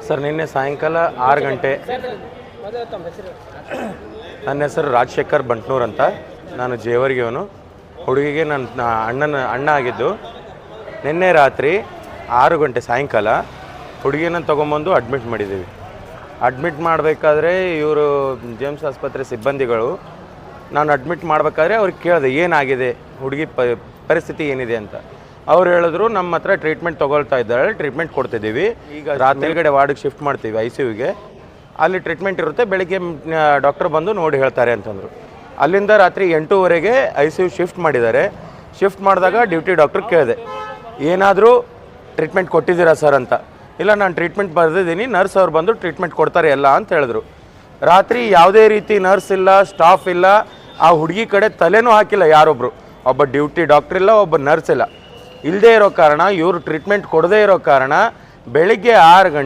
Sir ನಿನ್ನೆ ಸಾಯಂಕಾಲ 6 ಗಂಟೆ ನನ್ನ ಹೆಸರು ರಾಜಶೇಖರ್ ಬಂಟ್ನೂರ್ ಅಂತ. ನಾನು ಜೇವರ್ಗಿಯವನು. ಹುಡುಗಿಗೆ ನನ್ನ ಅಣ್ಣ ಆಗಿದ್ದು. ನಿನ್ನೆ ರಾತ್ರಿ 6 ಗಂಟೆ ಸಾಯಂಕಾಲ ಹುಡುಗಿನ ತೊಗೊಂಬಂದು ಅಡ್ಮಿಟ್ ಮಾಡಿದ್ದೀವಿ. ಅಡ್ಮಿಟ್ ಮಾಡಬೇಕಾದ್ರೆ ಇವರು ಜೇಮ್ಸ್ ಆಸ್ಪತ್ರೆ ಸಿಬ್ಬಂದಿಗಳು ನಾನು ಅಡ್ಮಿಟ್ ಮಾಡಬೇಕಾದ್ರೆ ಅವ್ರಿಗೆ ಕೇಳಿದೆ ಏನಾಗಿದೆ, ಹುಡುಗಿ ಪರಿಸ್ಥಿತಿ ಏನಿದೆ ಅಂತ. ಅವ್ರು ಹೇಳಿದ್ರು ನಮ್ಮ ಹತ್ರ ಟ್ರೀಟ್ಮೆಂಟ್ ತೊಗೊಳ್ತಾ ಇದ್ದಾಳೆ, ಟ್ರೀಟ್ಮೆಂಟ್ ಕೊಡ್ತಿದ್ದೀವಿ. ಈಗ ರಾತ್ರಿಗಡೆ ವಾರ್ಡಿಗೆ ಶಿಫ್ಟ್ ಮಾಡ್ತೀವಿ ICUಗೆ. ಅಲ್ಲಿ ಟ್ರೀಟ್ಮೆಂಟ್ ಇರುತ್ತೆ, ಬೆಳಿಗ್ಗೆ ಡಾಕ್ಟರ್ ಬಂದು ನೋಡಿ ಹೇಳ್ತಾರೆ ಅಂತಂದರು. ಅಲ್ಲಿಂದ ರಾತ್ರಿ 8:30ಗೆ ICU ಶಿಫ್ಟ್ ಮಾಡಿದ್ದಾರೆ. ಶಿಫ್ಟ್ ಮಾಡಿದಾಗ ಡ್ಯೂಟಿ ಡಾಕ್ಟ್ರ್ ಕೇಳಿದೆ ಏನಾದರೂ ಟ್ರೀಟ್ಮೆಂಟ್ ಕೊಟ್ಟಿದ್ದೀರಾ ಸರ್ ಅಂತ. ಇಲ್ಲ, ನಾನು ಟ್ರೀಟ್ಮೆಂಟ್ ಬರೆದಿದ್ದೀನಿ, ನರ್ಸ್ ಅವ್ರು ಬಂದು ಟ್ರೀಟ್ಮೆಂಟ್ ಕೊಡ್ತಾರೆ ಎಲ್ಲ ಅಂತ ಹೇಳಿದ್ರು. ರಾತ್ರಿ ಯಾವುದೇ ರೀತಿ ನರ್ಸ್ ಇಲ್ಲ, ಸ್ಟಾಫ್ ಇಲ್ಲ, ಆ ಹುಡುಗಿ ಕಡೆ ತಲೆನೂ ಹಾಕಿಲ್ಲ ಯಾರೊಬ್ಬರು. ಒಬ್ಬ ಡ್ಯೂಟಿ ಡಾಕ್ಟ್ರ್ ಇಲ್ಲ, ಒಬ್ಬ ನರ್ಸ್ ಇಲ್ಲ. ಇಲ್ಲದೇ ಇರೋ ಕಾರಣ, ಇವರು ಟ್ರೀಟ್ಮೆಂಟ್ ಕೊಡದೇ ಇರೋ ಕಾರಣ ಬೆಳಿಗ್ಗೆ 6 ಗಂಟೆ